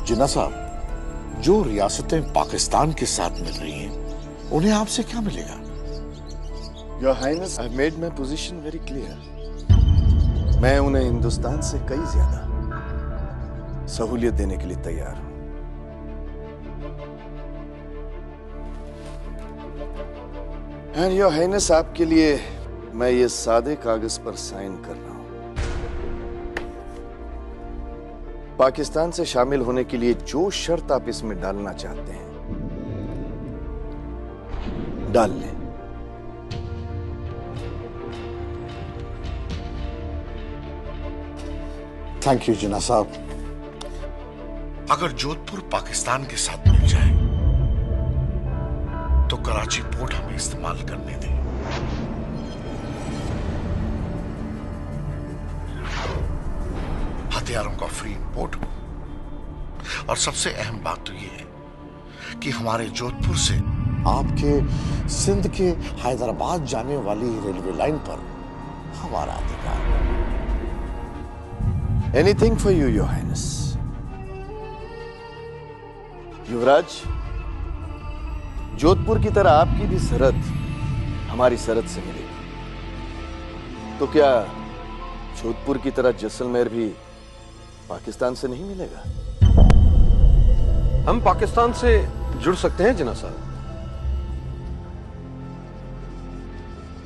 जिन्ना साहब, जो रियासतें पाकिस्तान के साथ मिल रही हैं, उन्हें आपसे क्या मिलेगा? Your Highness, I've made my position very clear. मैं उन्हें हिंदुस्तान से कई ज्यादा सहूलियत देने के लिए तैयार हूं। And Your Highness, आपके लिए मैं ये सादे कागज पर साइन कर रहा हूं। पाकिस्तान से शामिल होने के लिए जो शर्त आप इसमें डालना चाहते हैं, डाल लें। थैंक यू जिन्ना साहब। अगर जोधपुर पाकिस्तान के साथ मिल जाए तो कराची पोर्ट हमें इस्तेमाल करने दें। हथियारों का फ्री इंपोर्ट हो। और सबसे अहम बात तो यह है कि हमारे जोधपुर से आपके सिंध के हैदराबाद जाने वाली रेलवे लाइन पर हमारा अधिकार है। Anything for you, Your Highness. युवराज, जोधपुर की तरह आपकी भी सरहद हमारी सरहद से मिलेगी। तो क्या जोधपुर की तरह जैसलमेर भी पाकिस्तान से नहीं मिलेगा? हम पाकिस्तान से जुड़ सकते हैं जिन्ना साहब,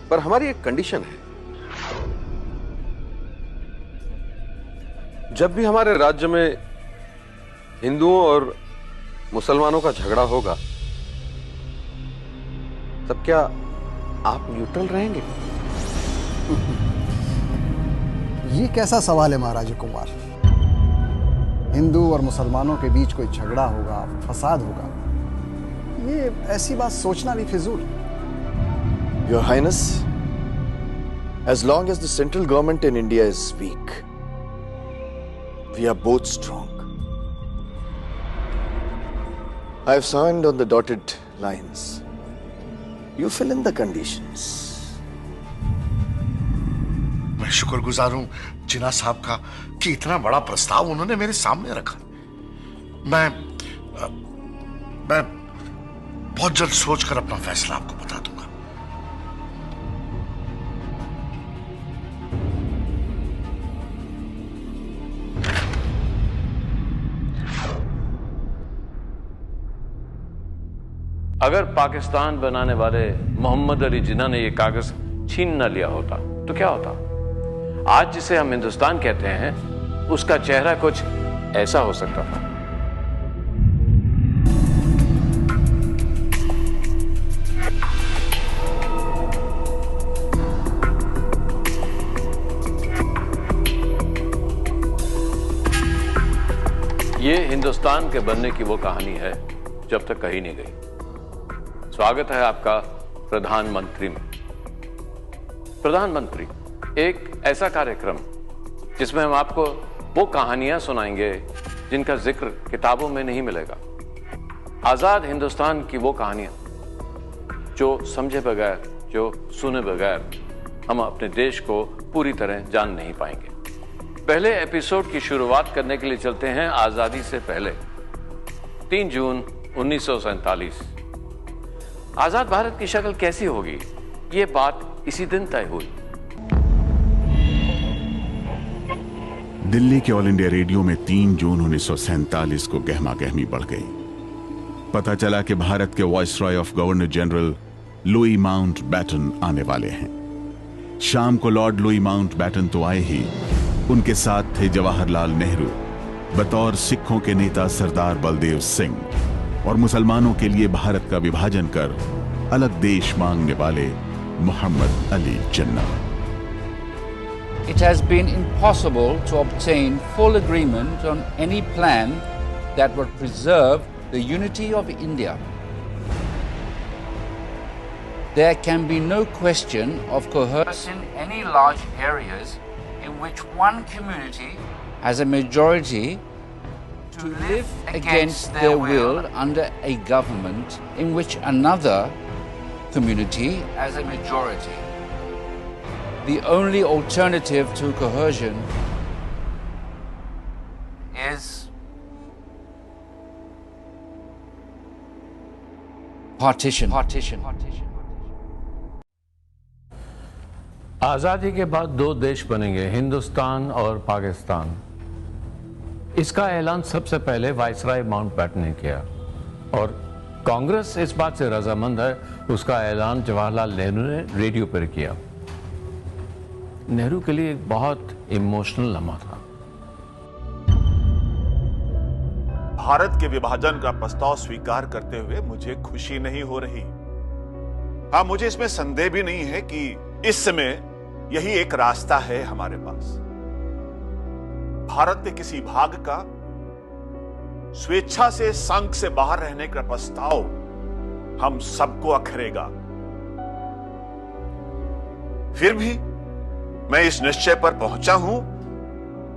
पर हमारी एक कंडीशन है। जब भी हमारे राज्य में हिंदुओं और मुसलमानों का झगड़ा होगा, तब क्या आप न्यूट्रल रहेंगे? ये कैसा सवाल है महाराज कुमार? हिंदू और मुसलमानों के बीच कोई झगड़ा होगा, फसाद होगा, ये ऐसी बात सोचना भी फिजूल। Your Highness, as long as the central government in India is weak, we are both strong. I have signed on the dotted lines. You fill in the conditions. मैं शुक्रगुजार हूं जिन्ना साहब का कि इतना बड़ा प्रस्ताव उन्होंने मेरे सामने रखा। मैं बहुत जल्द सोचकर अपना फैसला आपको बता दूंगा। अगर पाकिस्तान बनाने वाले मोहम्मद अली जिन्ना ने यह कागज छीन न लिया होता तो क्या होता? आज जिसे हम हिंदुस्तान कहते हैं, उसका चेहरा कुछ ऐसा हो सकता था। ये हिंदुस्तान के बनने की वो कहानी है जब तक कही नहीं गई। स्वागत है आपका प्रधानमंत्री में। प्रधानमंत्री एक ऐसा कार्यक्रम जिसमें हम आपको वो कहानियां सुनाएंगे जिनका जिक्र किताबों में नहीं मिलेगा। आजाद हिंदुस्तान की वो कहानियां जो समझे बगैर, जो सुने बगैर हम अपने देश को पूरी तरह जान नहीं पाएंगे। पहले एपिसोड की शुरुआत करने के लिए चलते हैं आजादी से पहले, 3 जून 1947। आजाद भारत की शक्ल कैसी होगी, ये बात इसी दिन तय हुई। दिल्ली के ऑल इंडिया रेडियो में 3 जून 1947 को गहमा गहमी बढ़ गई। पता चला कि भारत के viceroy of governor general Louis Mountbatten आने वाले हैं। शाम को लॉर्ड लुई माउंट बैटन तो आए ही, उनके साथ थे जवाहरलाल नेहरू, बतौर सिखों के नेता सरदार बलदेव सिंह और मुसलमानों के लिए भारत का विभाजन कर अलग देश मांगने वाले Mohammad Ali Jinnah. It has been impossible to obtain full agreement on any plan that would preserve the unity of India. There can be no question of coercing any large areas in which one community has a majority to live against their will under a government in which another community has a majority. The only alternative to coercion is partition. आजादी के बाद दो देश बनेंगे, हिंदुस्तान और पाकिस्तान। इसका ऐलान सबसे पहले वायसराय माउंटबैटन ने किया और कांग्रेस इस बात से रजामंद है। उसका ऐलान जवाहरलाल नेहरू ने रेडियो पर किया। नेहरू के लिए एक बहुत इमोशनल लम्हा था। भारत के विभाजन का प्रस्ताव स्वीकार करते हुए मुझे खुशी नहीं हो रही। हाँ, मुझे इसमें संदेह भी नहीं है कि इस समय यही एक रास्ता है हमारे पास। भारत के किसी भाग का स्वेच्छा से संघ से बाहर रहने का प्रस्ताव हम सबको अखरेगा। फिर भी मैं इस निश्चय पर पहुंचा हूं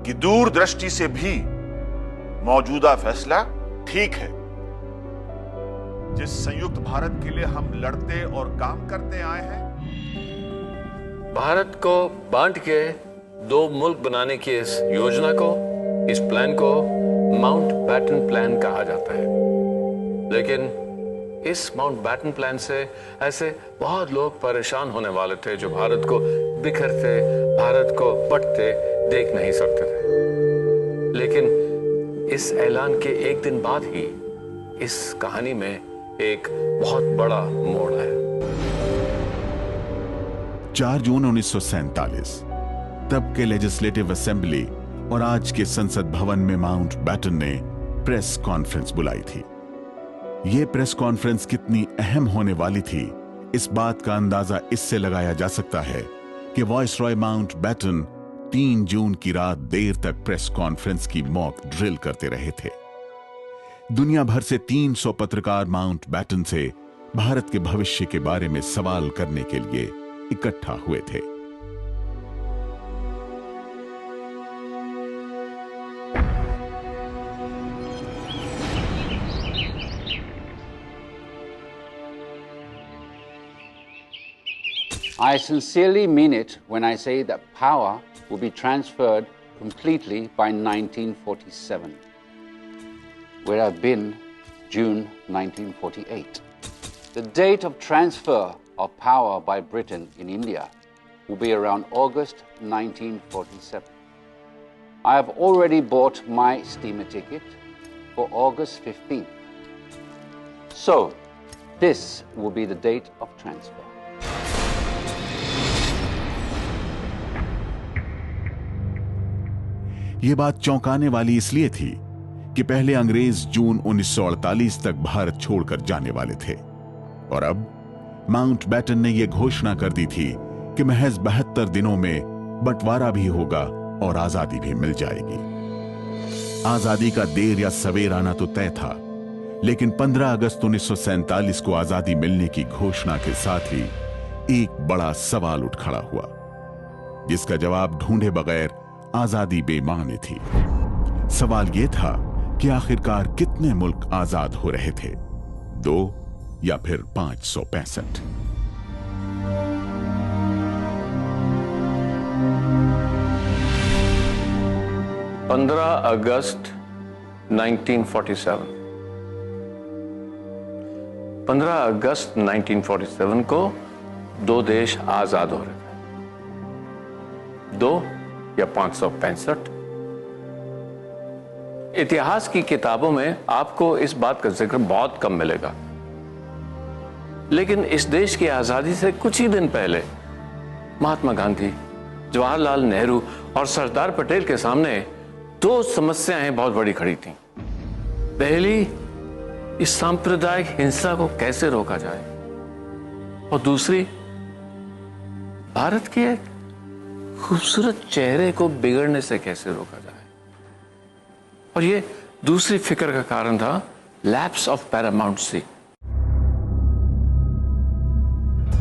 कि दूरदृष्टि से भी मौजूदा फैसला ठीक है। जिस संयुक्त भारत के लिए हम लड़ते और काम करते आए हैं, भारत को बांट के दो मुल्क बनाने की इस योजना को, इस प्लान को माउंटबैटन प्लान कहा जाता है। लेकिन इस माउंटबैटन प्लान से ऐसे बहुत लोग परेशान होने वाले थे जो भारत को बिखरते, भारत को बंटते देख नहीं सकते थे। लेकिन इस ऐलान के एक दिन बाद ही इस कहानी में एक बहुत बड़ा मोड़ आया। 4 जून 1947 तब के लेजिस्लेटिव असेंबली और आज के संसद भवन में माउंटबैटन ने प्रेस कॉन्फ्रेंस बुलाई थी। यह प्रेस कॉन्फ्रेंस कितनी अहम होने वाली थी, इस बात का अंदाजा इससे लगाया जा सकता है कि वायसरॉय माउंटबैटन 3 जून की रात देर तक प्रेस कॉन्फ्रेंस की मॉक ड्रिल करते रहे थे। दुनिया भर से 300 पत्रकार माउंटबैटन से भारत के भविष्य के बारे में सवाल करने के लिए इकट्ठा हुए थे। I sincerely mean it when I say that power will be transferred completely by 1947, where I've been June 1948. The date of transfer of power by Britain in India will be around August 1947. I have already bought my steamer ticket for August 15th. So, this will be the date of transfer. यह बात चौंकाने वाली इसलिए थी कि पहले अंग्रेज जून 1948 तक भारत छोड़कर जाने वाले थे और अब माउंटबैटन ने यह घोषणा कर दी थी कि महज 72 दिनों में बंटवारा भी होगा और आजादी भी मिल जाएगी। आजादी का देर या सवेर आना तो तय था, लेकिन 15 अगस्त 1947 को आजादी मिलने की घोषणा के साथ ही एक बड़ा सवाल उठ खड़ा हुआ, जिसका जवाब ढूंढे बगैर आजादी बेमानी थी। सवाल यह था कि आखिरकार कितने मुल्क आजाद हो रहे थे, 2 या फिर 565? अगस्त 1947 15 अगस्त 1947 को 2 देश आजाद हो रहे थे, 2 या 565। इतिहास की किताबों में आपको इस बात का जिक्र बहुत कम मिलेगा, लेकिन इस देश की आजादी से कुछ ही दिन पहले महात्मा गांधी, जवाहरलाल नेहरू और सरदार पटेल के सामने 2 समस्याएं बहुत बड़ी खड़ी थीं। पहली, इस सांप्रदायिक हिंसा को कैसे रोका जाए, और दूसरी, भारत के खूबसूरत चेहरे को बिगड़ने से कैसे रोका जाए। और ये दूसरी फिक्र का कारण था लैप्स ऑफ पैरामाउंटेंसी।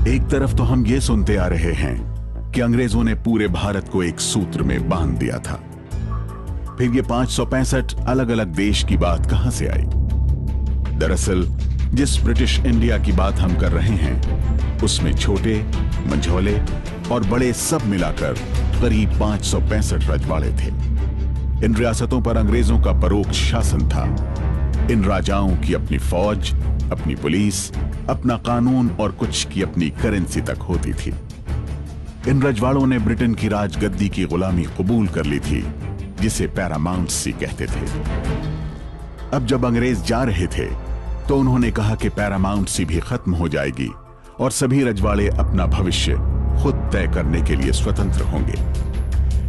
एक तरफ तो हम ये सुनते आ रहे हैं कि अंग्रेजों ने पूरे भारत को एक सूत्र में बांध दिया था, फिर ये 565 अलग अलग देश की बात कहां से आई? दरअसल जिस ब्रिटिश इंडिया की बात हम कर रहे हैं, उसमें छोटे, मंझोले और बड़े सब मिलाकर करीब 565 रजवाड़े थे। इन रियासतों पर अंग्रेजों का परोक्ष शासन था। इन राजाओं की अपनी फौज, अपनी पुलिस, अपना कानून और कुछ की अपनी करेंसी तक होती थी। इन रजवाड़ों ने ब्रिटेन की राजगद्दी की गुलामी कबूल कर ली थी, जिसे पैरामाउंटसी कहते थे। अब जब अंग्रेज जा रहे थे तो उन्होंने कहा कि पैरामाउंटसी भी खत्म हो जाएगी और सभी रजवाड़े अपना भविष्य खुद तय करने के लिए स्वतंत्र होंगे।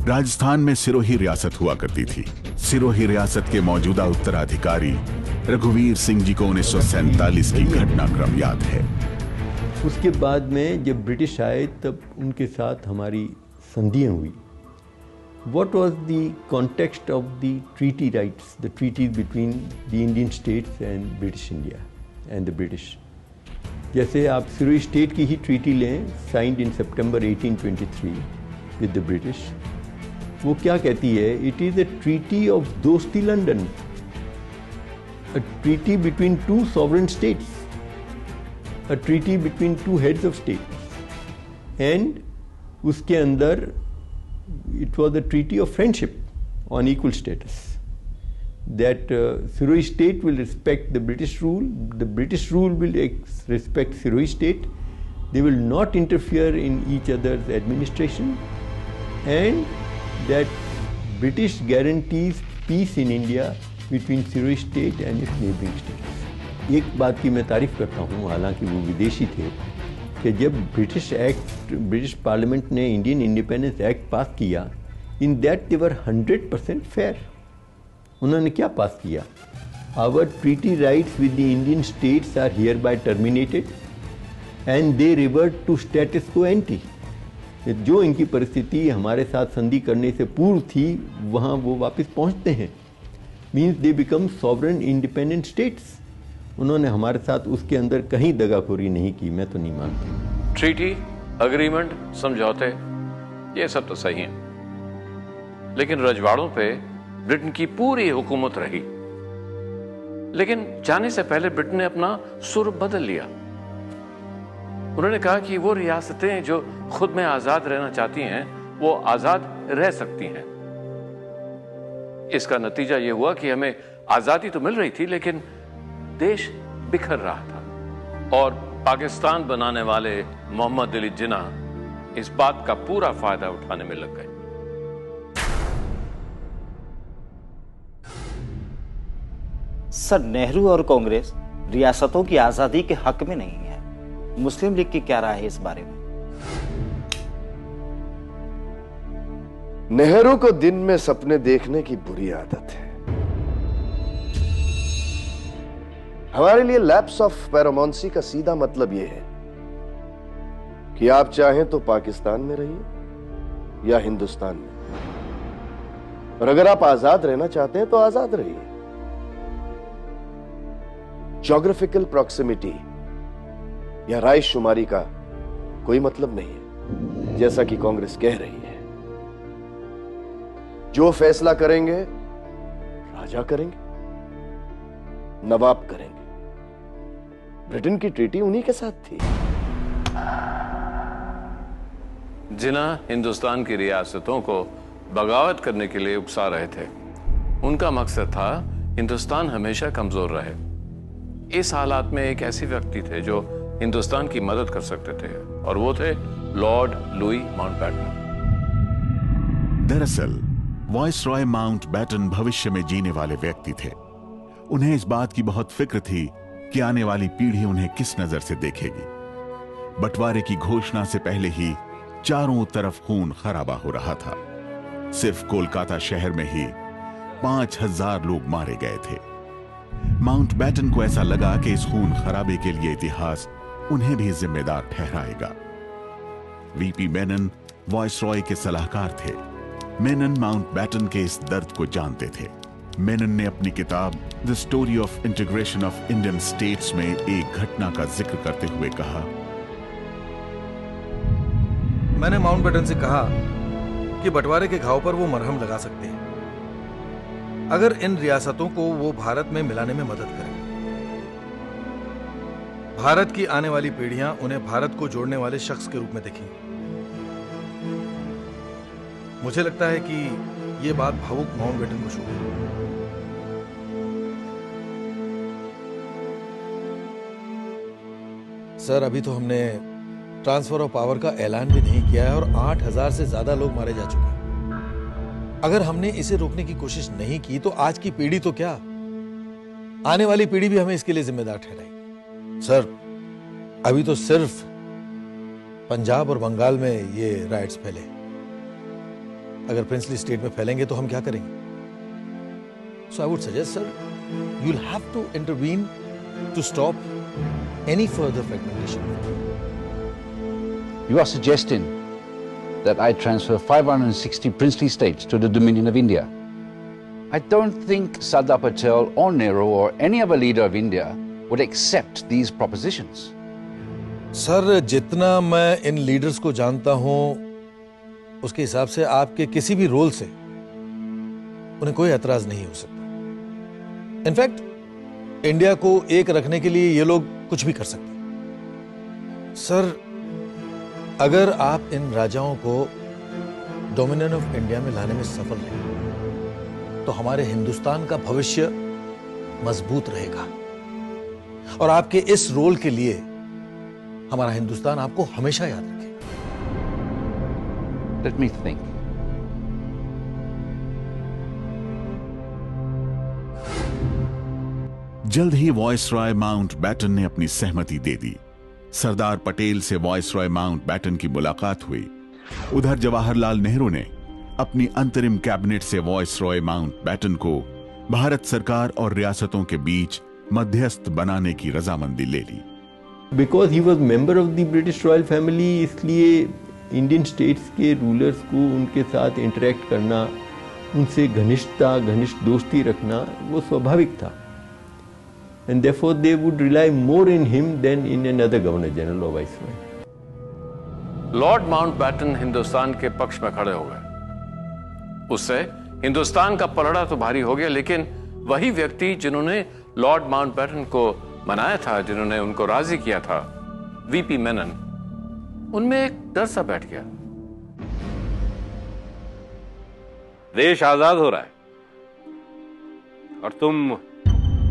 राजस्थान में सिरोही रियासत हुआ करती थी। सिरोही रियासत के मौजूदा उत्तराधिकारी रघुवीर सिंह जी को 1947 की घटनाक्रम याद है। उसके बाद में जब ब्रिटिश आए तब उनके साथ हमारी संधियां हुई। What was the context of the treaty rights, the treaties between the Indian states and British India and the British? जैसे आप सिरोही स्टेट की ही ट्रीटी लें, signed in September 1823 with the British, वो क्या कहती है? It is a treaty of दोस्ती London, a treaty between two sovereign states, a treaty between two heads of state, and उसके अंदर it was a treaty of friendship on equal status, that Sirohi state will respect the British rule will respect Sirohi state, they will not interfere in each other's administration, and that British guarantees peace in India between Sirohi state and its neighboring states. एक बात की मैं तारीफ करता हूँ, हालांकि वो विदेशी थे, कि जब ब्रिटिश पार्लियामेंट ने इंडियन इंडिपेंडेंस एक्ट पास किया, in that they were 100% fair. उन्होंने क्या पास किया? Our treaty rights with the Indian states are hereby terminated and they revert to status quo ante. जो इनकी परिस्थिति हमारे साथ संधि करने से पूर्व थी, वहाँ वो वापस पहुँचते हैं, means they become sovereign independent states. उन्होंने हमारे साथ उसके अंदर कहीं दगाखोरी नहीं की, मैं तो नहीं मानती। ट्रीटी, अग्रीमेंट, समझौते, ये सब तो सही है, लेकिन रजवाड़ों पे ब्रिटेन की पूरी हुकूमत रही। लेकिन जाने से पहले ब्रिटेन ने अपना सुर बदल लिया। उन्होंने कहा कि वो रियासतें जो खुद में आजाद रहना चाहती हैं, वो आजाद रह सकती हैं। इसका नतीजा ये हुआ कि हमें आजादी तो मिल रही थी, लेकिन देश बिखर रहा था, और पाकिस्तान बनाने वाले मोहम्मद अली जिन्ना इस बात का पूरा फायदा उठाने में लग गए। सर, नेहरू और कांग्रेस रियासतों की आजादी के हक में नहीं है। मुस्लिम लीग की क्या राय है इस बारे में? नेहरू को दिन में सपने देखने की बुरी आदत है। हमारे लिए लैप्स ऑफ पैरामाउंटसी का सीधा मतलब यह है कि आप चाहें तो पाकिस्तान में रहिए या हिंदुस्तान में, और अगर आप आजाद रहना चाहते हैं तो आजाद रहिए। ज्योग्राफिकल प्रॉक्सिमिटी या राय शुमारी का कोई मतलब नहीं है, जैसा कि कांग्रेस कह रही है। जो फैसला करेंगे राजा करेंगे, नवाब करेंगे। ब्रिटेन की ट्रीटी उन्हीं के साथ थी। जिन्ना हिंदुस्तान की रियासतों को बगावत करने के लिए उकसा रहे थे। उनका मकसद था हिंदुस्तान हमेशा कमजोर रहे। इस हालात में एक ऐसे व्यक्ति थे जो हिंदुस्तान की मदद कर सकते थे, और वो थे लॉर्ड लुई माउंटबेटन। दरअसल वाइसरॉय माउंटबेटन भविष्य में जीने वाले व्यक्ति थे। उन्हें इस बात की बहुत फिक्र थी कि आने वाली पीढ़ी उन्हें किस नजर से देखेगी। बंटवारे की घोषणा से पहले ही चारों तरफ खून खराबा हो रहा था। सिर्फ कोलकाता शहर में ही 5000 लोग मारे गए थे। माउंटबेटन को ऐसा लगा कि इस खून खराबे के लिए इतिहास उन्हें भी जिम्मेदार ठहराएगा। वीपी मेनन वाइसरॉय के सलाहकार थे। मेनन माउंटबेटन के इस दर्द को जानते थे। मेनन ने अपनी किताब the story of integration of Indian states में एक घटना का जिक्र करते हुए कहा, मैंने माउंटबेटन से कहा कि बंटवारे के घाव पर वो मरहम लगा सकते हैं अगर इन रियासतों को वो भारत में मिलाने में मदद करें। भारत की आने वाली पीढ़ियां उन्हें भारत को जोड़ने वाले शख्स के रूप में देखेंगी। मुझे लगता है कि यह बात भावुक माउंटबेटन को छू गई। सर अभी तो हमने ट्रांसफर ऑफ पावर का ऐलान भी नहीं किया है और 8,000 से ज्यादा लोग मारे जा चुके हैं। अगर हमने इसे रोकने की कोशिश नहीं की तो आज की पीढ़ी तो क्या, आने वाली पीढ़ी भी हमें इसके लिए जिम्मेदार ठहराएगी। सर अभी तो सिर्फ पंजाब और बंगाल में ये राइट्स फैले, अगर प्रिंसली स्टेट में फैलेंगे तो हम क्या करेंगे? So I would suggest sir, you will have to intervene to stop any further fragmentation. You are suggesting that I transfer 560 princely states to the Dominion of India. I don't think Sardar Patel or Nehru or any other leader of India would accept these propositions. Sir जितना मैं इन leaders को जानता हूं उसके हिसाब से आपके किसी भी रोल से उन्हें कोई एतराज नहीं हो सकता। इनफैक्ट इंडिया को एक रखने के लिए ये लोग कुछ भी कर सकते। सर अगर आप इन राजाओं को डोमिनियन ऑफ इंडिया में लाने में सफल रहे तो हमारे हिंदुस्तान का भविष्य मजबूत रहेगा और आपके इस रोल के लिए हमारा हिंदुस्तान आपको हमेशा याद रखेगा। Let me think. जल्द ही वॉइसरॉय माउंटबेटन ने अपनी सहमति दे दी। सरदार पटेल से वॉइसरॉय माउंटबेटन की मुलाकात हुई। उधर जवाहरलाल नेहरू ने अपनी अंतरिम कैबिनेट से वॉइसरॉय माउंटबेटन को भारत सरकार और रियासतों के बीच मध्यस्थ बनाने की रजामंदी ले ली। Because he was member of the British royal family, इसलिए इंडियन स्टेट्स के रूलर्स को उनके साथ इंटरेक्ट करना, उनसे घनिष्ठ दोस्ती रखना वो स्वाभाविक था। And therefore they would rely more in him than in another Governor General or Viceroy. Lord Mountbatten Hindustan के पक्ष में खड़े हो गए। उससे हिंदुस्तान का पलड़ा तो भारी हो गया, लेकिन वही व्यक्ति जिन्होंने लॉर्ड माउंटबेटन को मनाया था, जिन्होंने उनको राजी किया था, वीपी मेनन, उनमें एक डर सा बैठ गया। देश आजाद हो रहा है और तुम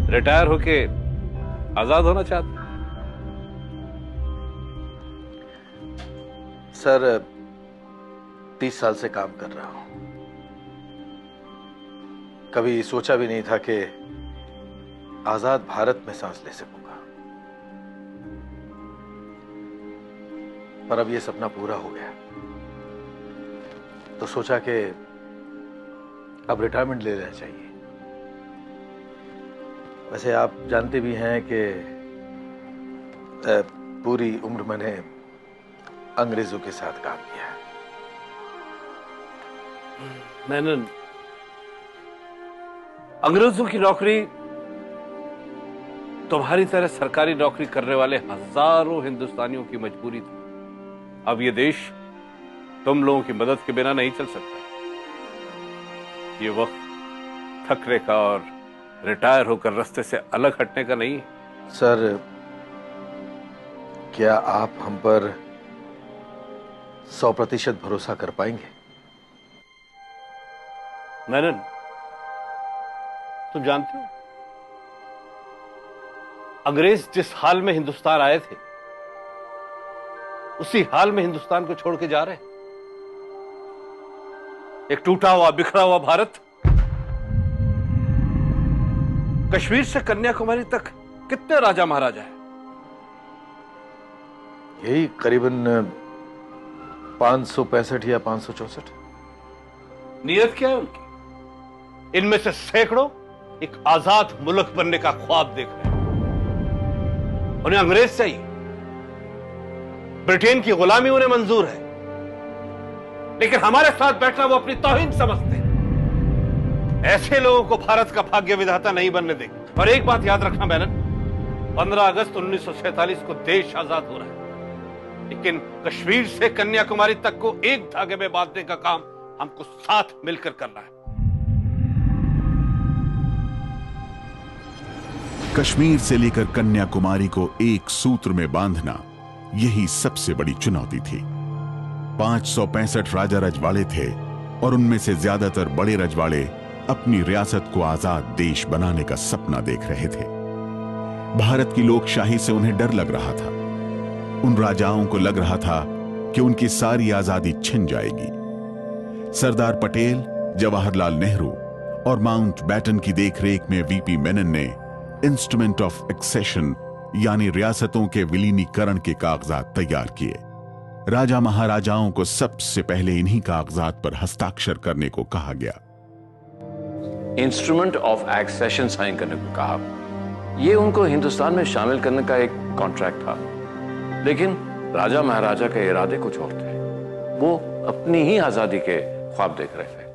रिटायर होके आजाद होना चाहते? सर 30 साल से काम कर रहा हूं, कभी सोचा भी नहीं था कि आजाद भारत में सांस ले सकूंगा, पर अब यह सपना पूरा हो गया तो सोचा कि अब रिटायरमेंट ले लेना चाहिए। वैसे आप जानते भी हैं कि पूरी उम्र मैंने अंग्रेजों के साथ काम किया है। मैंने अंग्रेजों की नौकरी तुम्हारी तरह सरकारी नौकरी करने वाले हजारों हिंदुस्तानियों की मजबूरी थी। अब ये देश तुम लोगों की मदद के बिना नहीं चल सकता। ये वक्त थकने का और रिटायर होकर रास्ते से अलग हटने का नहीं। सर क्या आप हम पर 100% भरोसा कर पाएंगे? मैनन, तुम जानते हो अंग्रेज जिस हाल में हिंदुस्तान आए थे उसी हाल में हिंदुस्तान को छोड़ के जा रहे हैं। एक टूटा हुआ बिखरा हुआ भारत, कश्मीर से कन्याकुमारी तक कितने राजा महाराजा है? यही करीबन 565 या 564। नीयत क्या है उनकी? इनमें से सैकड़ों एक आजाद मुल्क बनने का ख्वाब देख रहे हैं। उन्हें अंग्रेज चाहिए, ब्रिटेन की गुलामी उन्हें मंजूर है, लेकिन हमारे साथ बैठना वो अपनी तौहीन समझते हैं। ऐसे लोगों को भारत का भाग्य विधाता नहीं बनने देंगे। और एक बात याद रखना मैनन, 15 अगस्त 1947 को देश आजाद हो रहा है, लेकिन कश्मीर से कन्याकुमारी तक को एक धागे में बांधने का काम हमको साथ मिलकर करना है। कश्मीर से लेकर कन्याकुमारी को एक सूत्र में बांधना यही सबसे बड़ी चुनौती थी। 565 राजा रजवाड़े थे और उनमें से ज्यादातर बड़े रजवाड़े अपनी रियासत को आजाद देश बनाने का सपना देख रहे थे। भारत की लोकशाही से उन्हें डर लग रहा था। उन राजाओं को लग रहा था कि उनकी सारी आजादी छिन जाएगी। सरदार पटेल, जवाहरलाल नेहरू और माउंट बैटन की देखरेख में वीपी मेनन ने इंस्ट्रूमेंट ऑफ एक्सेशन यानी रियासतों के विलीनीकरण के कागजात तैयार किए। राजा महाराजाओं को सबसे पहले इन्हीं कागजात पर हस्ताक्षर करने को कहा गया। इंस्ट्रूमेंट ऑफ एक्सेशन साइन करने को कहा। यह उनको हिंदुस्तान में शामिल करने का एक कॉन्ट्रैक्ट था, लेकिन राजा महाराजा के इरादे कुछ और थे। वो अपनी ही आजादी के ख्वाब देख रहे थे।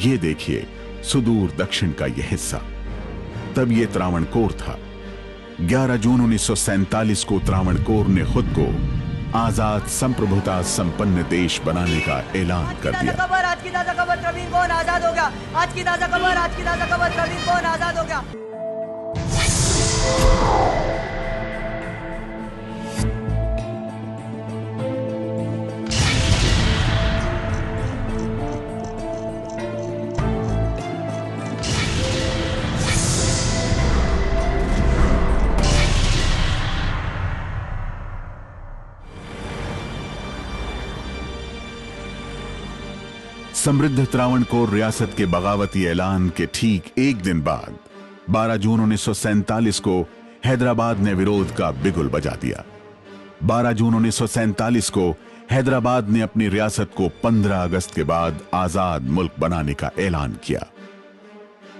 ये देखिए सुदूर दक्षिण का यह हिस्सा। तब ये त्रावणकोर था। 11 जून 1947 को त्रावणकोर ने खुद को आजाद संप्रभुता संपन्न देश बनाने का ऐलान कर दिया। आज की ताजा खबर, प्रवीण कौन आजाद हो गया। आज की ताजा खबर, आज की ताजा खबर, प्रवीण कौन आजाद हो गया। समृद्ध त्रावणकोर रियासत के बगावती ऐलान के ठीक एक दिन बाद 12 जून 1947 को हैदराबाद ने विरोध का बिगुल बजा दिया। 12 जून 1947 को हैदराबाद ने अपनी रियासत को 15 अगस्त के बाद आजाद मुल्क बनाने का ऐलान किया।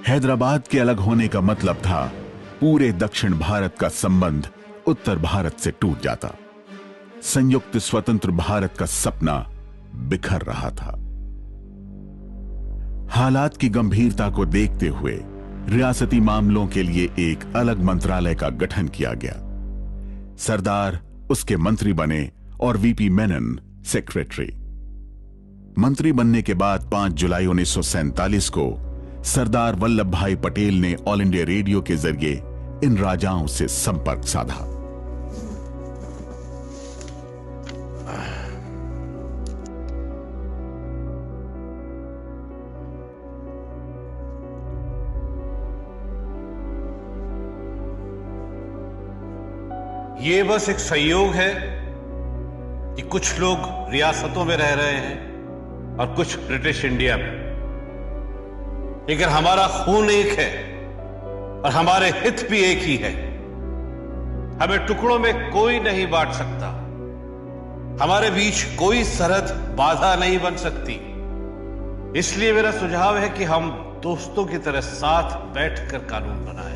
हैदराबाद के अलग होने का मतलब था पूरे दक्षिण भारत का संबंध उत्तर भारत से टूट जाता। संयुक्त स्वतंत्र भारत का सपना बिखर रहा था। हालात की गंभीरता को देखते हुए रियासती मामलों के लिए एक अलग मंत्रालय का गठन किया गया। सरदार उसके मंत्री बने और वीपी मेनन सेक्रेटरी। मंत्री बनने के बाद 5 जुलाई 1947 को सरदार वल्लभ भाई पटेल ने ऑल इंडिया रेडियो के जरिए इन राजाओं से संपर्क साधा। ये बस एक संयोग है कि कुछ लोग रियासतों में रह रहे हैं और कुछ ब्रिटिश इंडिया में, लेकिन हमारा खून एक है और हमारे हित भी एक ही है। हमें टुकड़ों में कोई नहीं बांट सकता। हमारे बीच कोई सरहद बाधा नहीं बन सकती। इसलिए मेरा सुझाव है कि हम दोस्तों की तरह साथ बैठकर कानून बनाएं,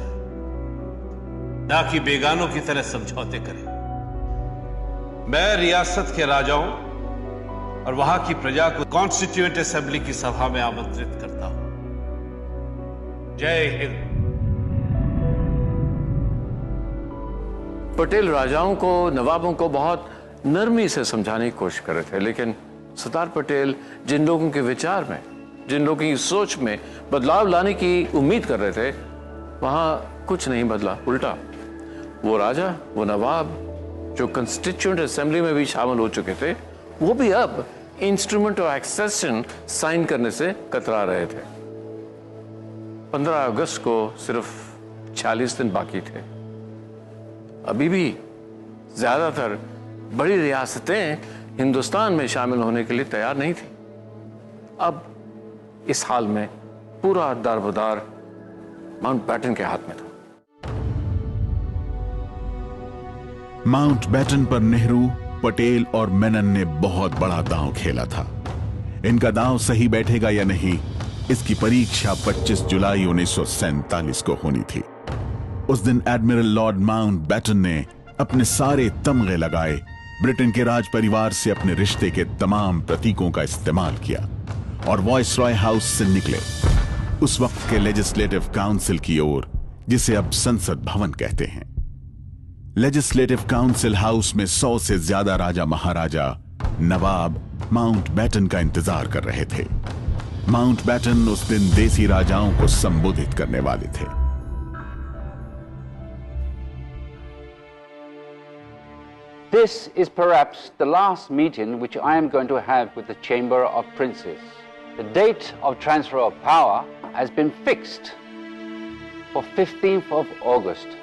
ना कि बेगानों की तरह समझौते करें। मैं रियासत के राजाओं और वहां की प्रजा को कॉन्स्टिट्यूएंट असेंबली की सभा में आमंत्रित करता हूं। जय हिंद। पटेल राजाओं को, नवाबों को बहुत नरमी से समझाने की कोशिश कर रहे थे, लेकिन सरदार पटेल जिन लोगों के विचार में, जिन लोगों की सोच में बदलाव लाने की उम्मीद कर रहे थे, वहां कुछ नहीं बदला। उल्टा वो राजा, वो नवाब जो कॉन्स्टिट्यूएंट असेंबली में भी शामिल हो चुके थे, वो भी अब इंस्ट्रूमेंट ऑफ एक्सेशन साइन करने से कतरा रहे थे। 15 अगस्त को सिर्फ 46 दिन बाकी थे। अभी भी ज्यादातर बड़ी रियासतें हिंदुस्तान में शामिल होने के लिए तैयार नहीं थी। अब इस हाल में पूरा दारोमदार माउंट बैटन के हाथ में था। माउंट बैटन पर नेहरू, पटेल और मेनन ने बहुत बड़ा दांव खेला था। इनका दांव सही बैठेगा या नहीं, इसकी परीक्षा 25 जुलाई 1947 को होनी थी। उस दिन एडमिरल लॉर्ड माउंट बैटन ने अपने सारे तमगे लगाए, ब्रिटेन के राज परिवार से अपने रिश्ते के तमाम प्रतीकों का इस्तेमाल किया और वॉइसरॉय हाउस से निकले, उस वक्त के लेजिस्लेटिव काउंसिल की ओर, जिसे अब संसद भवन कहते हैं। लेजिस्लेटिव काउंसिल हाउस में 100 से ज्यादा राजा महाराजा, नवाब माउंट बैटन का इंतजार कर रहे थे। माउंट बैटन उस दिन देसी राजाओं को संबोधित करने वाले थे। This is perhaps the last meeting which I am going to have with the Chamber of Princes. The date of transfer of power has been fixed for 15th of August.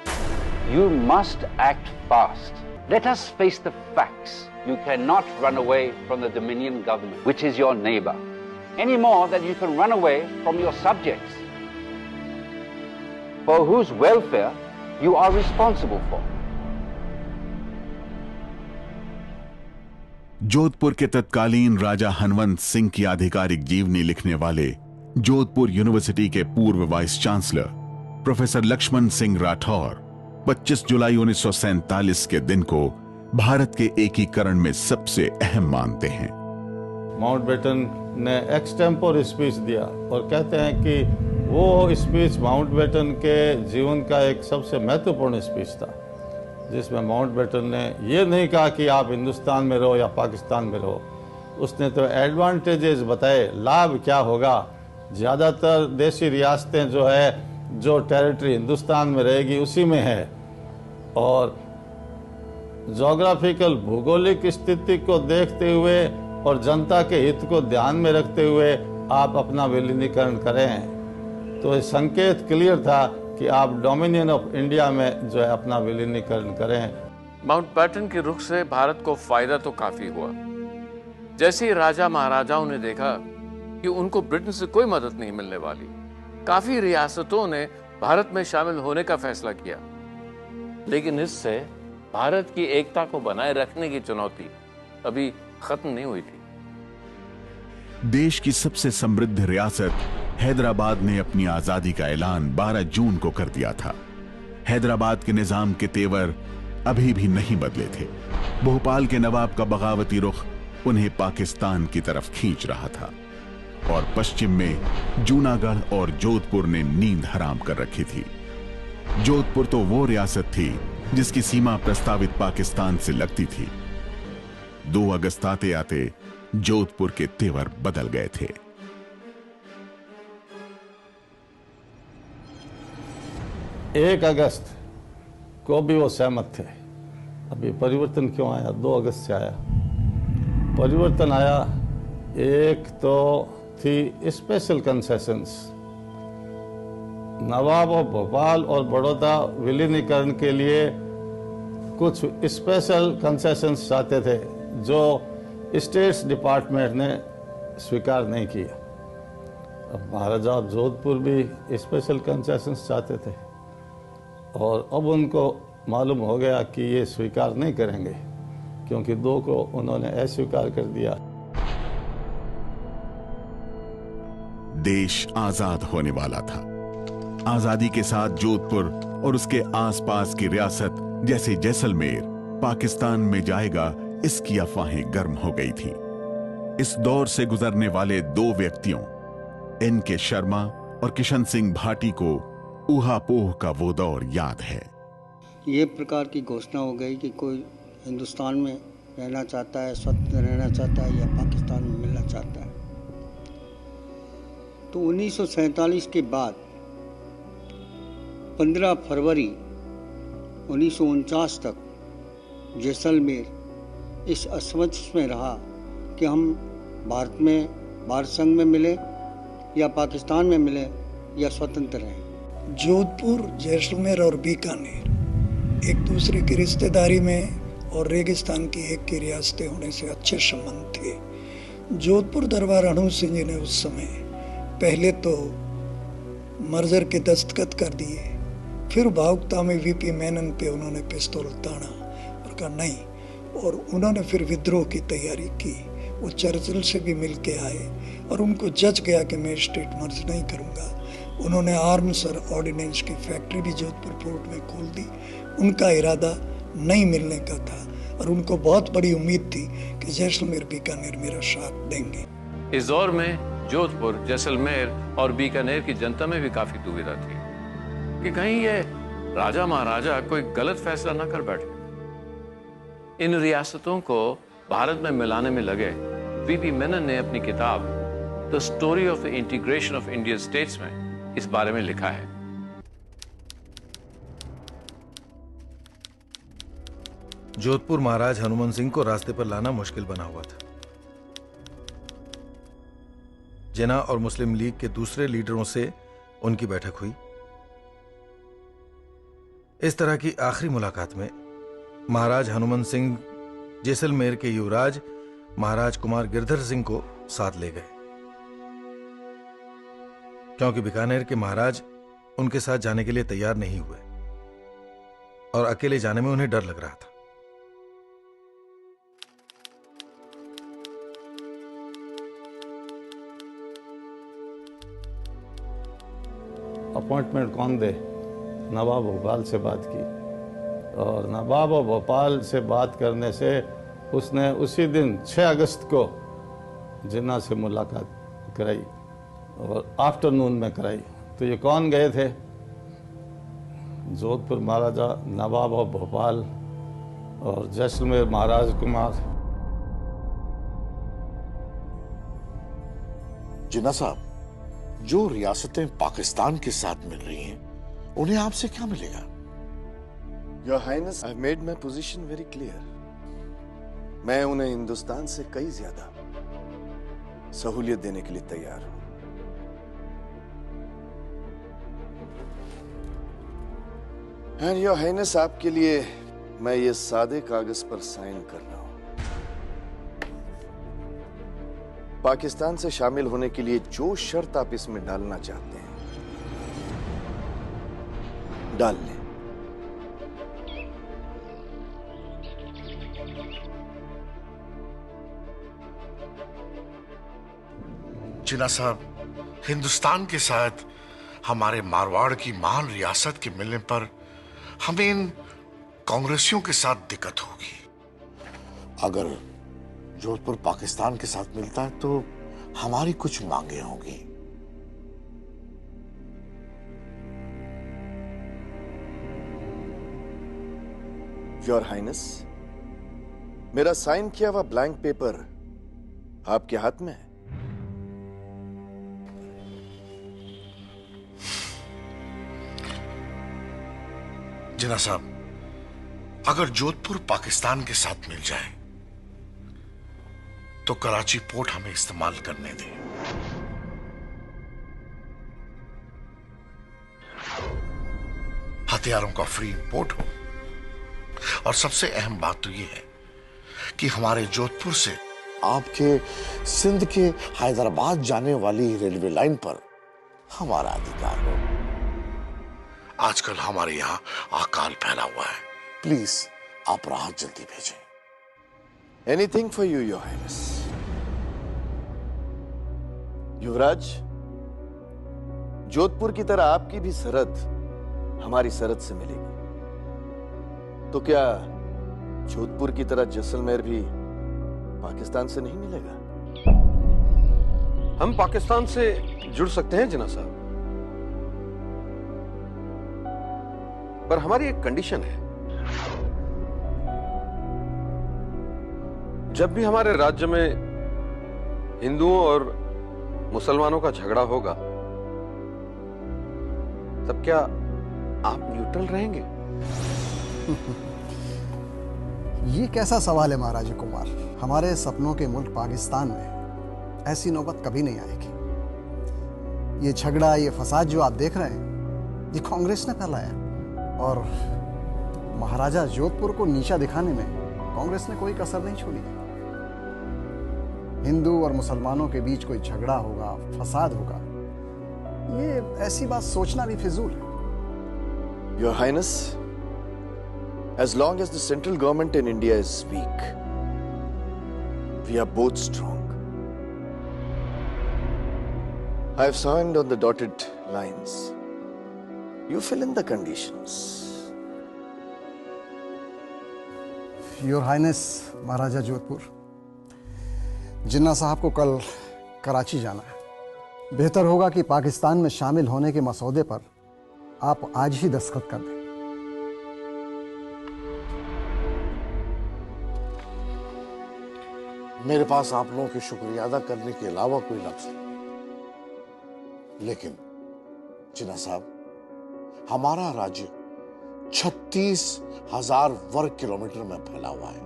You must act fast. Let us face the facts. You cannot run away from the Dominion government, which is your neighbor, any more than you can run away from your subjects, for whose welfare you are responsible for. Jodhpur के तत्कालीन राजा हनवंत सिंह की आधिकारिक जीवनी लिखने वाले Jodhpur university के पूर्व vice chancellor professor Lakshman Singh Rathore 25 जुलाई 1947 के दिन को भारत के एकीकरण में सबसे अहम मानते हैं। माउंटबेटन ने एक्सटेम्पोर स्पीच दिया और कहते हैं कि वो स्पीच माउंटबेटन के जीवन का एक सबसे महत्वपूर्ण स्पीच था, जिसमें माउंटबेटन ने ये नहीं कहा कि आप हिंदुस्तान में रहो या पाकिस्तान में रहो। उसने तो एडवांटेजेस बताए, लाभ क्या होगा। ज़्यादातर देशी रियासतें जो टेरिटरी हिंदुस्तान में रहेगी उसी में है, और जोग्राफिकल भूगोलिक स्थिति को देखते हुए और जनता के हित को ध्यान में रखते हुए आप अपना विलीनीकरण करें। तो ये संकेत क्लियर था कि आप डोमिनियन ऑफ इंडिया में जो है अपना विलीनीकरण करें। माउंटबेटन के रुख से भारत को फायदा तो काफी हुआ। जैसे ही राजा महाराजाओं ने देखा कि उनको ब्रिटेन से कोई मदद नहीं मिलने वाली, काफी रियासतों ने भारत में शामिल होने का फैसला किया, लेकिन इससे भारत की एकता को बनाए रखने की चुनौती अभी खत्म नहीं हुई थी। देश की सबसे समृद्ध रियासत हैदराबाद ने अपनी आजादी का ऐलान 12 जून को कर दिया था। हैदराबाद के निजाम के तेवर अभी भी नहीं बदले थे। भोपाल के नवाब का बगावती रुख उन्हें पाकिस्तान की तरफ खींच रहा था, और पश्चिम में जूनागढ़ और जोधपुर ने नींद हराम कर रखी थी। जोधपुर तो वो रियासत थी जिसकी सीमा प्रस्तावित पाकिस्तान से लगती थी। 2 अगस्त आते आते जोधपुर के तेवर बदल गए थे। एक अगस्त को भी वो सहमत थे। अभी परिवर्तन क्यों आया? 2 अगस्त से आया परिवर्तन आया। एक तो थी special concessions. Nawab of Bhopal और बड़ौदा विलीनीकरण के लिए कुछ स्पेशल कंसेशंस चाहते थे, जो स्टेट्स डिपार्टमेंट ने स्वीकार नहीं किया। अब महाराजा जोधपुर भी स्पेशल कंसेशंस चाहते थे, और अब उनको मालूम हो गया कि ये स्वीकार नहीं करेंगे, क्योंकि 2 को उन्होंने अस्वीकार कर दिया। देश आजाद होने वाला था। आजादी के साथ जोधपुर और उसके आसपास की रियासत जैसे जैसलमेर पाकिस्तान में जाएगा, इसकी अफवाहें गर्म हो गई थी। इस दौर से गुजरने वाले 2 व्यक्तियों N.K. शर्मा और किशन सिंह भाटी को ऊहापोह का वो दौर याद है। ये प्रकार की घोषणा हो गई कि कोई हिंदुस्तान में रहना चाहता है, स्वतंत्र रहना चाहता है, या पाकिस्तान में मिलना चाहता है। तो 1947 के बाद 15 फरवरी 1949 तक जैसलमेर इस असमंजस में रहा कि हम भारत संघ में मिले या पाकिस्तान में मिले या स्वतंत्र रहें। जोधपुर, जैसलमेर और बीकानेर एक दूसरे की रिश्तेदारी में और रेगिस्तान की एक की रियासतें होने से अच्छे संबंध थे। जोधपुर दरबार रणू सिंह जी ने उस समय पहले तो मर्जर के दस्तखत कर दिए, फिर भावुकता में वीपी मेनन पे उन्होंने पिस्तौल ताना और कहा नहीं, और उन्होंने फिर विद्रोह की तैयारी की। वो चर्चिल से भी मिल के आए और उनको जज गया कि मैं स्टेट मर्ज नहीं करूँगा। उन्होंने आर्म्स और ऑर्डिनेंस की फैक्ट्री भी जोधपुर पोर्ट में खोल दी। उनका इरादा नहीं मिलने का था, और उनको बहुत बड़ी उम्मीद थी कि जैसलमेर बीकानेर मेरा साथ देंगे। इस दौर में जोधपुर, जैसलमेर और बीकानेर की जनता में भी काफी दुविधा थी कि कहीं ये राजा महाराजा कोई गलत फैसला न कर बैठे। इन रियासतों को भारत में मिलाने में लगे वीपी मेनन ने अपनी किताब the story of the integration of Indian states में इस बारे में लिखा है। जोधपुर महाराज हनुमान सिंह को रास्ते पर लाना मुश्किल बना हुआ था। जिन्ना और मुस्लिम लीग के दूसरे लीडरों से उनकी बैठक हुई। इस तरह की आखिरी मुलाकात में महाराज हनुमान सिंह जैसलमेर के युवराज महाराज कुमार गिरधर सिंह को साथ ले गए, क्योंकि बीकानेर के महाराज उनके साथ जाने के लिए तैयार नहीं हुए और अकेले जाने में उन्हें डर लग रहा था। अपॉइंटमेंट कौन दे? नवाब भोपाल से बात की और नवाब भोपाल से बात करने से उसने उसी दिन 6 अगस्त को जिन्ना से मुलाकात कराई और आफ्टरनून में कराई। तो ये कौन गए थे? जोधपुर महाराजा नवाब ऑफ भोपाल और जैसलमेर महाराज कुमार। जिन्ना साहब, जो रियासतें पाकिस्तान के साथ मिल रही हैं, उन्हें आपसे क्या मिलेगा? Your Highness, I've made my position very clear. मैं उन्हें हिंदुस्तान से कई ज्यादा सहूलियत देने के लिए तैयार हूं। And Your Highness, आपके लिए मैं ये सादे कागज पर साइन कर रहा हूं। पाकिस्तान से शामिल होने के लिए जो शर्त आप इसमें डालना चाहते हैं, डाल लें। जिन्ना साहब, हिंदुस्तान के साथ हमारे मारवाड़ की महान रियासत के मिलने पर हमें इन कांग्रेसियों के साथ दिक्कत होगी। अगर जोधपुर पाकिस्तान के साथ मिलता है तो हमारी कुछ मांगे होंगी। योर हाइनेस, मेरा साइन किया हुआ ब्लैंक पेपर आपके हाथ में है। जिन्ना साहब, अगर जोधपुर पाकिस्तान के साथ मिल जाए तो कराची पोर्ट हमें इस्तेमाल करने दें। हथियारों का फ्री इंपोर्ट हो, और सबसे अहम बात तो यह है कि हमारे जोधपुर से आपके सिंध के हैदराबाद जाने वाली रेलवे लाइन पर हमारा अधिकार हो। आजकल हमारे यहां अकाल फैला हुआ है, प्लीज आप राहत जल्दी भेजें। Anything for you, your highness. युवराज, जोधपुर की तरह आपकी भी सरहद हमारी सरहद से मिलेगी, तो क्या जोधपुर की तरह जैसलमेर भी पाकिस्तान से नहीं मिलेगा? हम पाकिस्तान से जुड़ सकते हैं जिन्ना साहब, पर हमारी एक कंडीशन है। जब भी हमारे राज्य में हिंदुओं और मुसलमानों का झगड़ा होगा, तब क्या आप न्यूट्रल रहेंगे? ये कैसा सवाल है महाराज कुमार? हमारे सपनों के मुल्क पाकिस्तान में ऐसी नौबत कभी नहीं आएगी। ये झगड़ा, ये फसाद जो आप देख रहे हैं, ये कांग्रेस ने फैलाया, और महाराजा जोधपुर को नीचा दिखाने में कांग्रेस ने कोई कसर नहीं छोड़ी। हिंदू और मुसलमानों के बीच कोई झगड़ा होगा, फसाद होगा, ये ऐसी बात सोचना भी फिजूल है। Your Highness, as long as the central government in India is weak, we are both strong. I have signed on the dotted lines. You fill in the conditions. Your highness Maharaja Jodhpur, Jinnah साहब को कल कराची जाना है। बेहतर होगा कि पाकिस्तान में शामिल होने के मसौदे पर आप आज ही दस्तखत कर दें। मेरे पास आप लोगों के शुक्रिया अदा करने के अलावा कोई लफ्ज नहीं, लेकिन जिन्ना साहब, हमारा राज्य 36,000 वर्ग किलोमीटर में फैला हुआ है।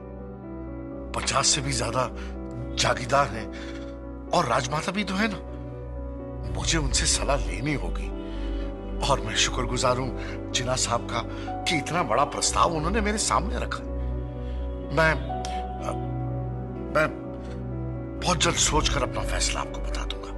50 से भी ज्यादा जागीरदार हैं और राजमाता भी तो है ना। मुझे उनसे सलाह लेनी होगी और मैं शुक्रगुजार हूं जिन्ना साहब का कि इतना बड़ा प्रस्ताव उन्होंने मेरे सामने रखा। मैं बहुत जल्द सोचकर अपना फैसला आपको बता दूंगा।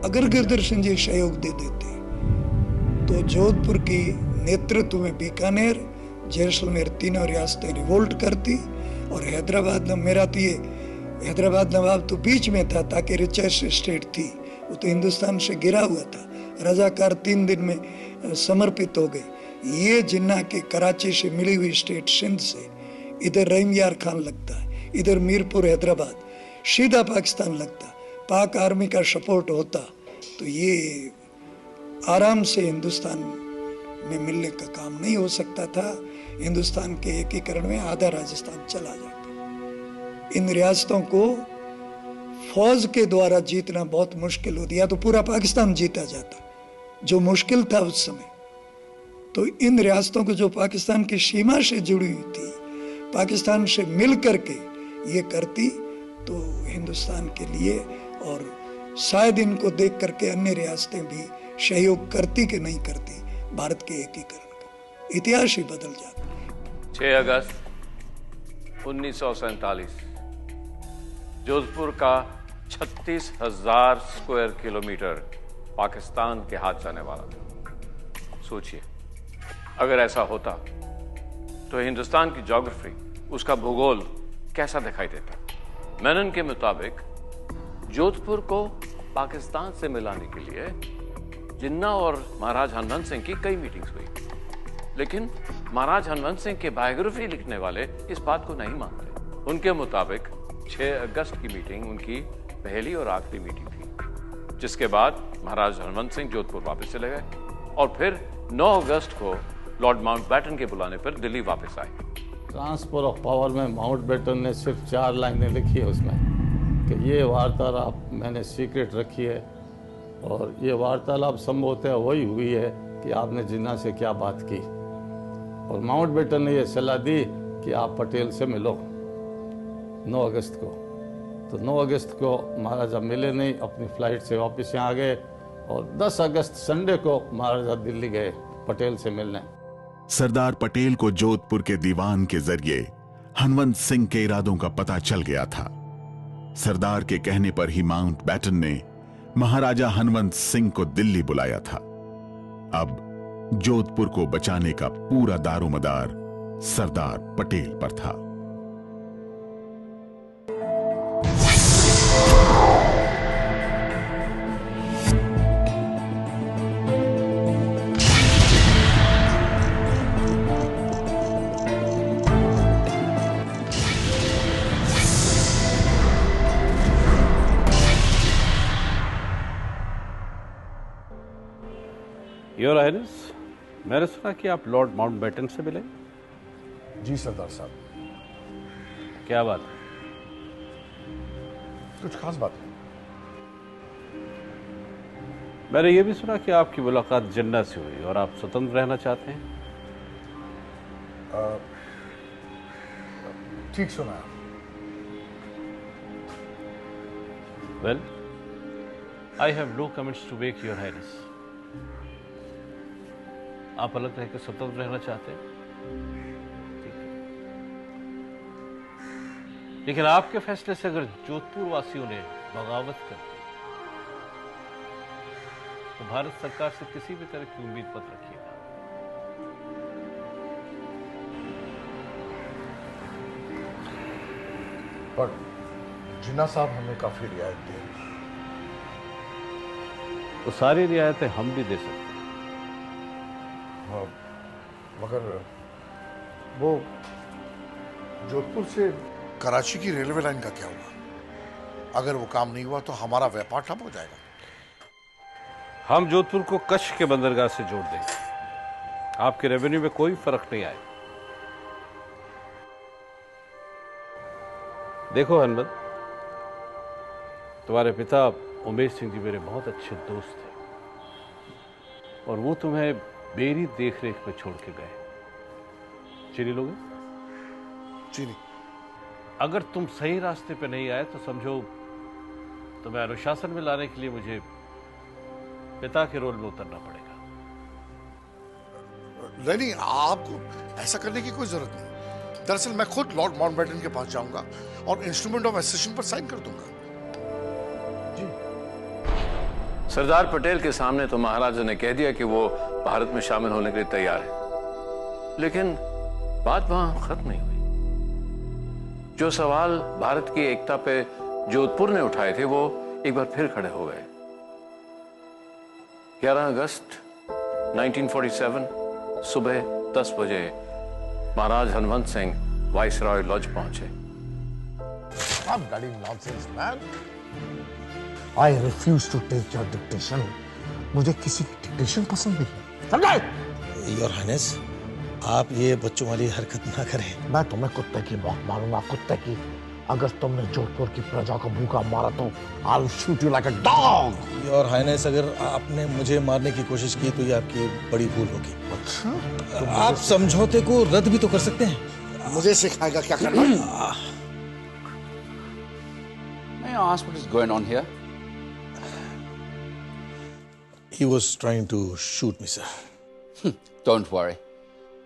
अगर गिरधर सिंह जी सहयोग दे देते तो जोधपुर की नेतृत्व में बीकानेर, जैसलमेर तीनों रियासतें रिवोल्ट करती और हैदराबाद हैदराबाद नवाब तो बीच में था ताकि रिचेस्ट स्टेट थी, वो तो हिंदुस्तान से गिरा हुआ था। रजाकार 3 दिन में समर्पित हो गए। ये जिन्ना के कराची से मिली हुई स्टेट सिंध से इधर रहीम यार खान लगता है, इधर मीरपुर हैदराबाद, सीधा पाकिस्तान लगता। पाक आर्मी का सपोर्ट होता तो ये आराम से हिंदुस्तान में मिलने का काम नहीं हो सकता था। हिंदुस्तान के एकीकरण में आधा राजस्थान चला जाता। इन रियासतों को फौज के द्वारा जीतना बहुत मुश्किल होती, या तो पूरा पाकिस्तान जीता जाता, जो मुश्किल था उस समय। तो इन रियासतों को जो पाकिस्तान की सीमा से जुड़ी हुई थी, पाकिस्तान से मिल करके ये करती तो हिंदुस्तान के लिए, और शायद इनको देख करके अन्य रियासतें भी सहयोग करती कि नहीं करती भारत के एकीकरण का, इतिहास ही बदल जाता। 6 अगस्त 1947 जोधपुर का 36,000 स्क्वायर किलोमीटर पाकिस्तान के हाथ जाने वाला था। सोचिए, अगर ऐसा होता तो हिंदुस्तान की ज्योग्राफी, उसका भूगोल कैसा दिखाई देता। मेनन के मुताबिक जोधपुर को पाकिस्तान से मिलाने के लिए जिन्ना और महाराज हनवंत सिंह की कई मीटिंग्स हुई, लेकिन महाराज हनवंत सिंह के बायोग्राफी लिखने वाले इस बात को नहीं मानते। उनके मुताबिक 6 अगस्त की मीटिंग उनकी पहली और आखिरी मीटिंग थी, जिसके बाद महाराज हनवंत सिंह जोधपुर वापस चले गए और फिर 9 अगस्त को लॉर्ड माउंटबेटन के बुलाने पर दिल्ली वापस आए। ट्रांसफर ऑफ पावर में माउंटबेटन ने सिर्फ 4 लाइनें लिखी है उसमें कि ये वार्तालाप मैंने सीक्रेट रखी है, और ये वार्तालाप संभवतः वही हुई है कि आपने जिन्ना से क्या बात की, और माउंटबेटन ने ये सलाह दी कि आप पटेल से मिलो 9 अगस्त को। तो 9 अगस्त को महाराजा मिले नहीं, अपनी फ्लाइट से वापस यहाँ आ गए, और 10 अगस्त संडे को महाराजा दिल्ली गए पटेल से मिलने। सरदार पटेल को जोधपुर के दीवान के जरिए हनवंत सिंह के इरादों का पता चल गया था। सरदार के कहने पर ही माउंटबेटन ने महाराजा हनवंत सिंह को दिल्ली बुलाया था। अब जोधपुर को बचाने का पूरा दारोमदार सरदार पटेल पर था। योर हाइनेस, मैंने सुना कि आप लॉर्ड माउंटबेटन से मिले। जी सरदार साहब। क्या बात है? कुछ खास बात है। मैंने ये भी सुना कि आपकी मुलाकात जिन्ना से हुई और आप स्वतंत्र रहना चाहते हैं। ठीक सुना। Well, I have no comments to make your highness. आप अलग रहकर स्वतंत्र रहना चाहते हैं, ठीक है। लेकिन आपके फैसले से अगर जोधपुर वासियों ने बगावत कर दी तो भारत सरकार से किसी भी तरह की उम्मीद मत रखिएगा। पर जिन्ना साहब हमें काफी रियायत दी, तो सारी रियायतें हम भी दे सकते हैं, मगर वो जोधपुर से कराची की रेलवे लाइन का क्या हुआ? अगर वो काम नहीं हुआ तो हमारा व्यापार ठप हो जाएगा। हम जोधपुर को कच्छ के बंदरगाह से जोड़ देंगे, आपके रेवेन्यू में कोई फर्क नहीं आएगा। देखो हनवंत, तुम्हारे पिता उमेश सिंह जी मेरे बहुत अच्छे दोस्त थे और वो तुम्हें मेरी देखरेख में छोड़ के गए। चीनी लोगे? चीनी। अगर तुम सही रास्ते पे नहीं आए तो समझो तुम्हें अनुशासन में लाने के लिए मुझे पिता के रोल में उतरना पड़ेगा। नहीं, आपको ऐसा करने की कोई जरूरत नहीं। दरअसल मैं खुद लॉर्ड माउंटबेटन के पास जाऊंगा और इंस्ट्रूमेंट ऑफ एसेशन पर साइन कर दूंगा। सरदार पटेल के सामने तो महाराजा ने कह दिया कि वो भारत में शामिल होने के लिए तैयार है, लेकिन बात वहां खत्म नहीं हुई। जो सवाल भारत की एकता पे जोधपुर ने उठाए थे वो एक बार फिर खड़े हो गए। 11 अगस्त 1947 सुबह 10 बजे महाराज हनवंत सिंह वाइसरॉय लॉज पहुंचे। Stop bloody nonsense, man. I refuse to take your dictation. मुझे किसी की डिक्टेशन पसंद नहीं है, समझे? योर हाइनेस, आप ये बच्चों वाली हरकत ना करें। मैं तुम्हें कुत्ते की मौत मारूंगा, कुत्ते की। अगर तुमने जोधपुर की प्रजा को भूखा मारा तो I'll shoot you like a dog. Your highness, अगर आपने मुझे मारने की कोशिश की तो ये आपकी बड़ी भूल होगी। अच्छा? आप समझौते को रद्द भी तो कर सकते हैं। मुझे सिखाएगा क्या करना? May I ask what is going on here? He was trying to shoot me, sir. Don't worry.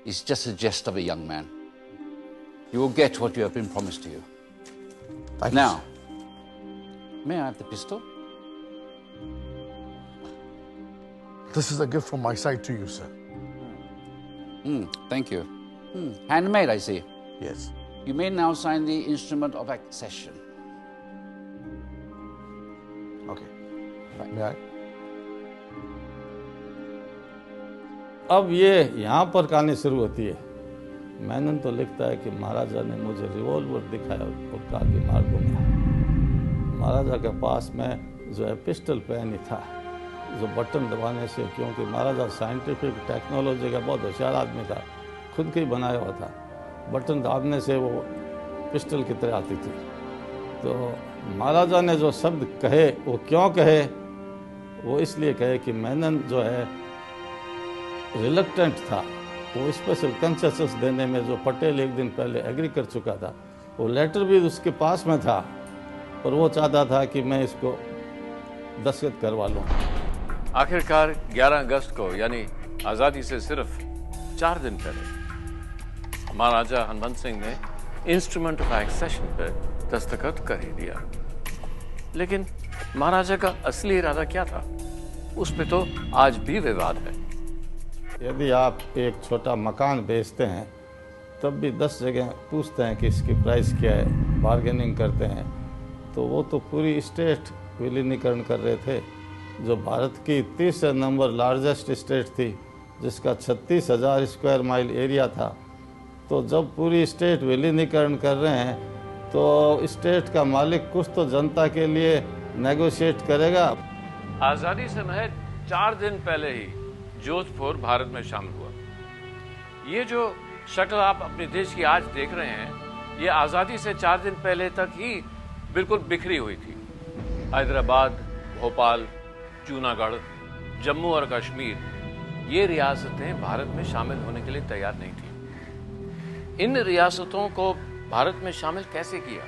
It's just a jest of a young man. You will get what you have been promised to you. Now, may I have the pistol? This is a gift from my side to you, sir. Thank you. Handmade, I see. Yes. You may now sign the instrument of accession. Okay. May I? अब ये यहाँ पर कहानी शुरू होती है। मेनन तो लिखता है कि महाराजा ने मुझे रिवॉल्वर दिखाया और कहा कि मार दूंगा। महाराजा के पास में जो है पिस्टल पेन ही था, जो बटन दबाने से, क्योंकि महाराजा साइंटिफिक टेक्नोलॉजी का बहुत होशियार आदमी था, खुद के ही बनाया हुआ था, बटन दबाने से वो पिस्टल की तरह आती थी। तो महाराजा ने जो शब्द कहे वो क्यों कहे, वो इसलिए कहे कि मेनन जो है रिलक्टेंट था, वो स्पेशल कंसेशंस देने में, जो पटेल एक दिन पहले एग्री कर चुका था। वो लेटर भी उसके पास में था और वो चाहता था कि मैं इसको दस्तखत करवा लूँ। आखिरकार 11 अगस्त को, यानी आज़ादी से सिर्फ 4 दिन पहले, महाराजा हनवंत सिंह ने इंस्ट्रूमेंट ऑफ एक्सेशन पर दस्तखत कर ही दिया। लेकिन महाराजा का असली इरादा क्या था, उस पे तो आज भी विवाद है। यदि आप एक छोटा मकान बेचते हैं तब भी 10 जगह पूछते हैं कि इसकी प्राइस क्या है, बार्गेनिंग करते हैं। तो वो तो पूरी स्टेट विलीनीकरण कर रहे थे, जो भारत की 30 नंबर लार्जेस्ट स्टेट थी, जिसका 36,000 स्क्वायर माइल एरिया था। तो जब पूरी स्टेट विलीनीकरण कर रहे हैं तो स्टेट का मालिक कुछ तो जनता के लिए नेगोशिएट करेगा। आज़ादी से महज 4 दिन पहले ही जोधपुर भारत में शामिल हुआ। ये जो शक्ल आप अपने देश की आज देख रहे हैं, ये आज़ादी से 4 दिन पहले तक ही बिल्कुल बिखरी हुई थी। हैदराबाद, भोपाल, जूनागढ़, जम्मू और कश्मीर, ये रियासतें भारत में शामिल होने के लिए तैयार नहीं थी। इन रियासतों को भारत में शामिल कैसे किया,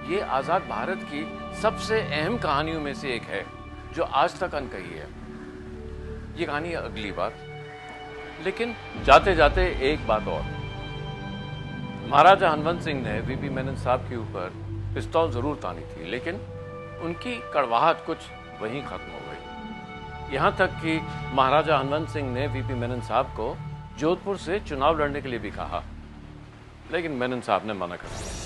ये आज़ाद भारत की सबसे अहम कहानियों में से एक है, जो आज तक अनकही है। ये कहानी अगली बार। लेकिन जाते जाते एक बात और, महाराजा हनवंत सिंह ने वीपी मेनन साहब के ऊपर पिस्तौल जरूर तानी थी, लेकिन उनकी कड़वाहट कुछ वहीं खत्म हो गई। यहां तक कि महाराजा हनवंत सिंह ने वीपी मेनन साहब को जोधपुर से चुनाव लड़ने के लिए भी कहा, लेकिन मेनन साहब ने मना कर दिया।